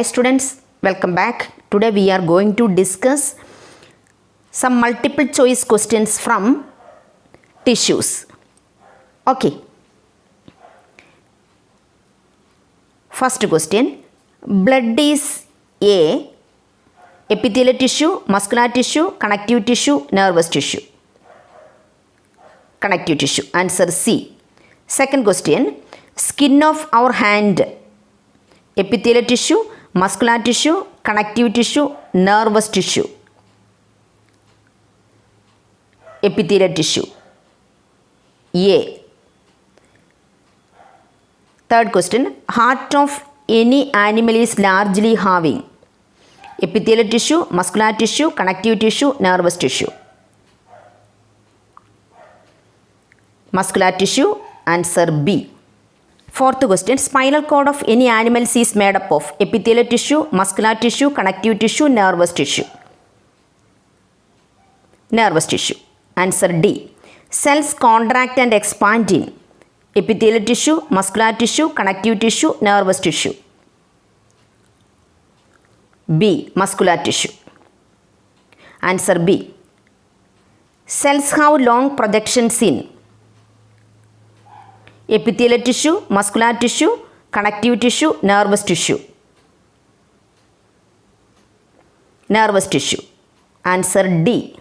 Hi students, welcome back. Today we are going to discuss some multiple choice questions from tissues. Okay. First question, blood is A, epithelial tissue, muscular tissue, connective tissue, nervous tissue. Connective tissue. Answer C. Second question, skin of our hand, epithelial tissue, muscular tissue, connective tissue, nervous tissue. Epithelial tissue. A. Third question, heart of any animal is largely having epithelial tissue, muscular tissue, connective tissue, nervous tissue. Muscular tissue. Answer B. Fourth question, spinal cord of any animals is made up of epithelial tissue, muscular tissue, connective tissue, nervous tissue. Nervous tissue. Answer D. Cells contract and expand in epithelial tissue, muscular tissue, connective tissue, nervous tissue. B. Muscular tissue. Answer B. Cells have long projections in epithelial tissue, muscular tissue, connective tissue, nervous tissue. Nervous tissue. Answer D.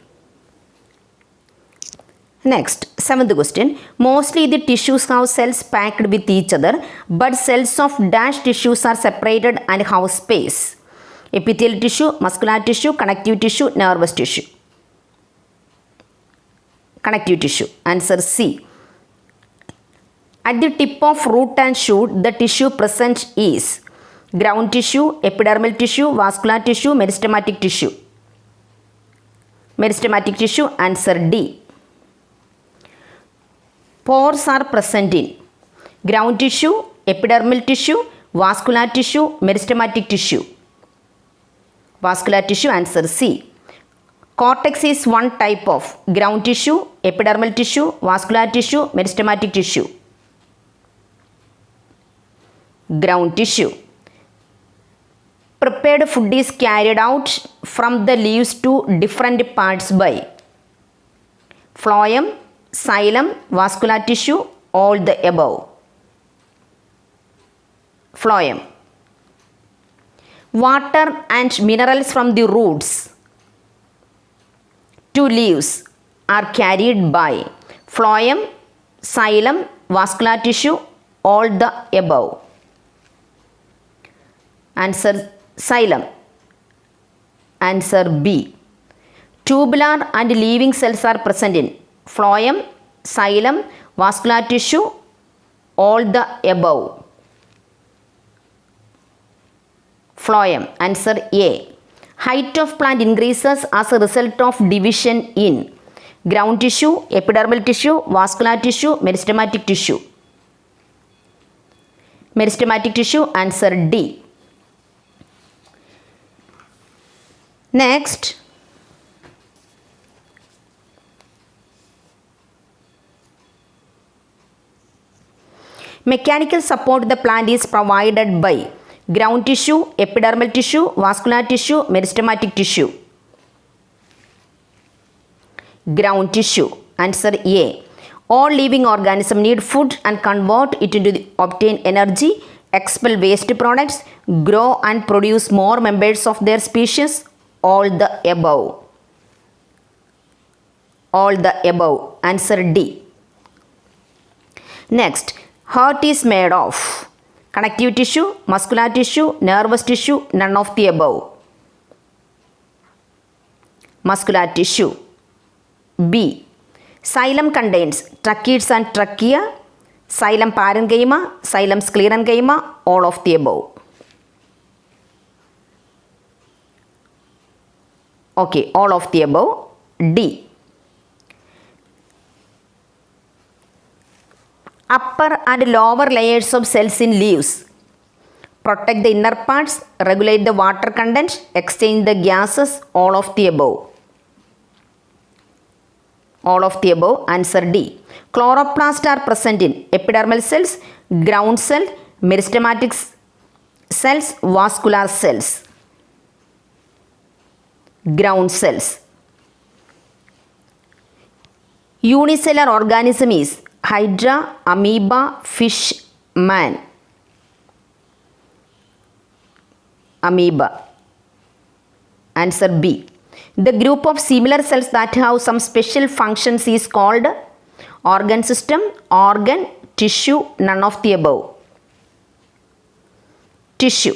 Next, seventh question. Mostly the tissues have cells packed with each other, but cells of dash tissues are separated and have space. Epithelial tissue, muscular tissue, connective tissue, nervous tissue. Connective tissue. Answer C. At the tip of root and shoot, the tissue present is ground tissue, epidermal tissue, vascular tissue, meristematic tissue. Meristematic tissue. Answer D. Pores are present in ground tissue, epidermal tissue, vascular tissue, meristematic tissue. Vascular tissue. Answer C. Cortex is one type of ground tissue, epidermal tissue, vascular tissue, meristematic tissue. Ground tissue. Prepared food is carried out from the leaves to different parts by phloem, xylem, vascular tissue, all the above. Phloem. Water and minerals from the roots to leaves are carried by phloem, xylem, vascular tissue, all the above. Answer xylem. Answer B. Tubular and leaving cells are present in phloem, xylem, vascular tissue, all the above. Phloem. Answer A. Height of plant increases as a result of division in ground tissue, epidermal tissue, vascular tissue, meristematic tissue. Meristematic tissue. Answer D. Next, mechanical support the plant is provided by ground tissue, epidermal tissue, vascular tissue, meristematic tissue. Ground tissue. Answer A. All living organisms need food and convert it into obtain energy, expel waste products, grow and produce more members of their species, all the above. All the above. Answer D. Next, heart is made of connective tissue, muscular tissue, nervous tissue, none of the above. Muscular tissue. B. Xylem contains tracheids and trachea, xylem parenchyma, xylem sclerenchyma, all of the above. Okay, all of the above. D. Upper and lower layers of cells in leaves protect the inner parts, regulate the water content, exchange the gases, all of the above. All of the above. Answer D. Chloroplasts are present in epidermal cells, ground cell, meristematic cells, vascular cells, ground cells. Unicellular organism is hydra, amoeba, fish, man. Amoeba. Answer B. The group of similar cells that have some special functions is called organ system, organ, tissue, none of the above. Tissue.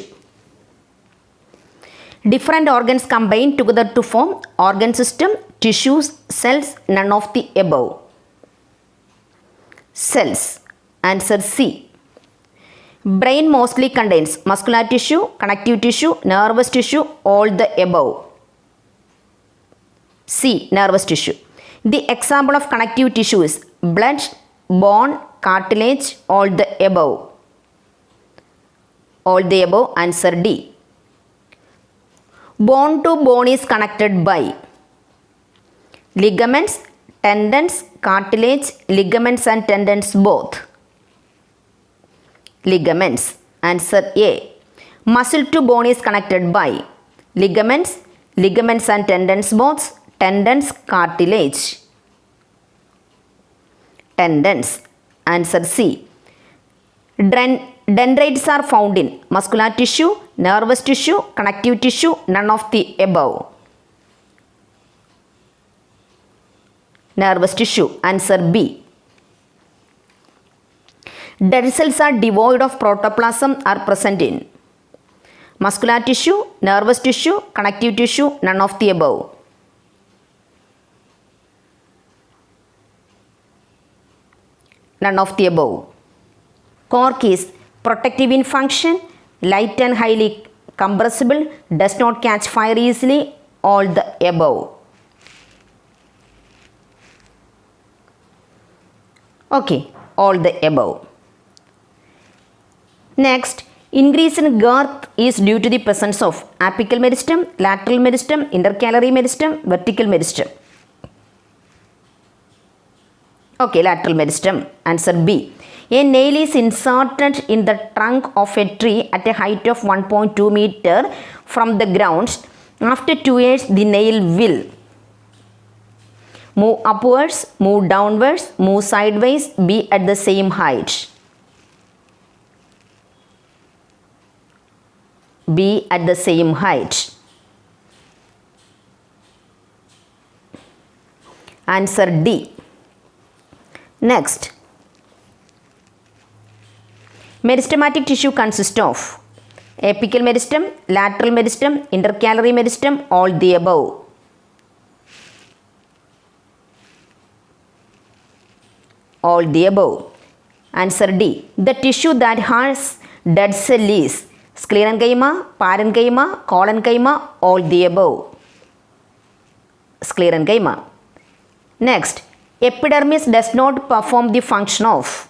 Different organs combine together to form organ system, tissues, cells, none of the above. Cells. Answer C. Brain mostly contains muscular tissue, connective tissue, nervous tissue, all the above. C. Nervous tissue. The example of connective tissue is blood, bone, cartilage, all the above. All the above. Answer D. Bone to bone is connected by ligaments, tendons, cartilage, ligaments and tendons both. Ligaments. Answer A. Muscle to bone is connected by ligaments, ligaments and tendons both, tendons, cartilage. Tendons. Answer C. Dendrites are found in muscular tissue, nervous tissue, connective tissue, none of the above. Nervous tissue. Answer B. Dead cells are devoid of protoplasm are present in muscular tissue, nervous tissue, connective tissue, none of the above. None of the above. Cork is protective in function, light and highly compressible, does not catch fire easily, all the above. Okay, all the above. Next, increase in girth is due to the presence of apical meristem, lateral meristem, intercalary meristem, vertical meristem. Okay, lateral meristem. Answer B. A nail is inserted in the trunk of a tree at a height of 1.2 meter from the ground. After 2 years, the nail will move upwards, move downwards, move sideways, be at the same height. Be at the same height. Answer D. Next, meristematic tissue consists of apical meristem, lateral meristem, intercalary meristem, all the above. All the above. Answer D. The tissue that has dead cell is sclerenchyma, parenchyma, collenchyma, all the above. Sclerenchyma. Next, epidermis does not perform the function of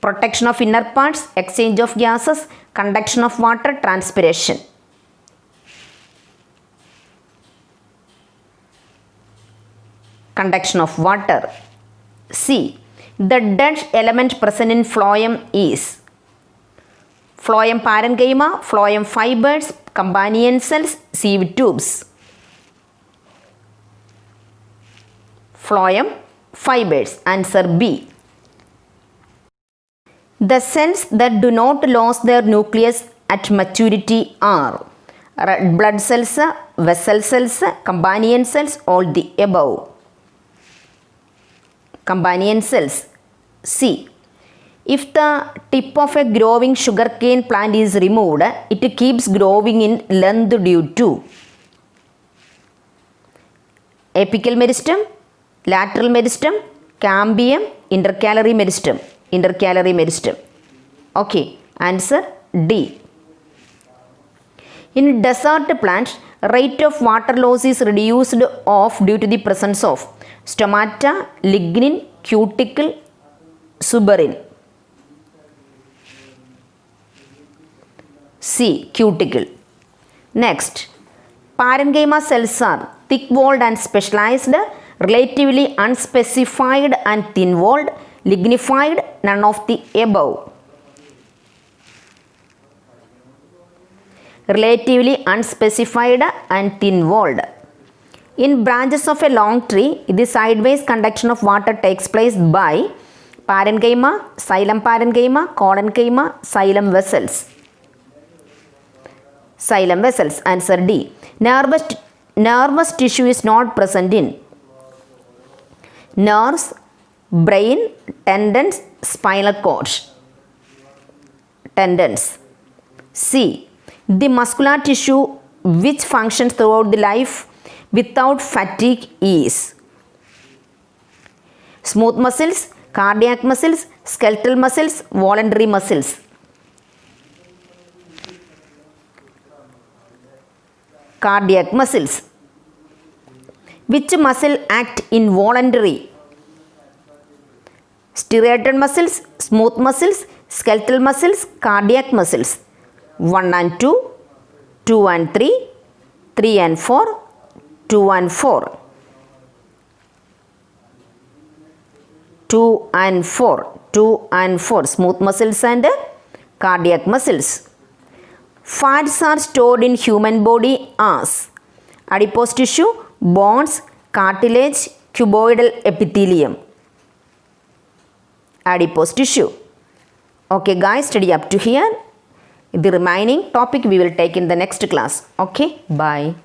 protection of inner parts, exchange of gases, conduction of water, transpiration. Conduction of water. C. The dead element present in phloem is phloem parenchyma, phloem fibers, companion cells, sieve tubes. Phloem fibers. Answer B. The cells that do not lose their nucleus at maturity are red blood cells, vessel cells, companion cells, all the above. Companion cells. C. If the tip of a growing sugarcane plant is removed, it keeps growing in length due to apical meristem, lateral meristem, cambium, intercalary meristem. Intercalary meristem. Okay, answer D. In desert plants, rate of water loss is reduced off due to the presence of stomata, lignin, cuticle, suberin. C. Cuticle. Next, parenchyma cells are thick-walled and specialized, relatively unspecified and thin-walled, lignified, none of the above. relatively unspecified and thin-walled. In branches of a long tree, the sideways conduction of water takes place by parenchyma, xylem parenchyma, collenchyma, xylem vessels. Xylem vessels. Answer D. Nervous tissue is not present in nerves, brain, tendons, spinal cord. Tendons. C. The muscular tissue which functions throughout the life without fatigue is smooth muscles, cardiac muscles, skeletal muscles, voluntary muscles. Cardiac muscles. Which muscle act involuntary? Striated muscles, smooth muscles, skeletal muscles, cardiac muscles. 1 and 2, 2 and 3, 3 and 4, 2 and 4. 2 and 4, 2 and 4, smooth muscles and cardiac muscles. Fats are stored in human body as adipose tissue, bones, cartilage, cuboidal epithelium. Adipose tissue. Okay guys, study up to here. The remaining topic we will take in the next class. Okay, bye.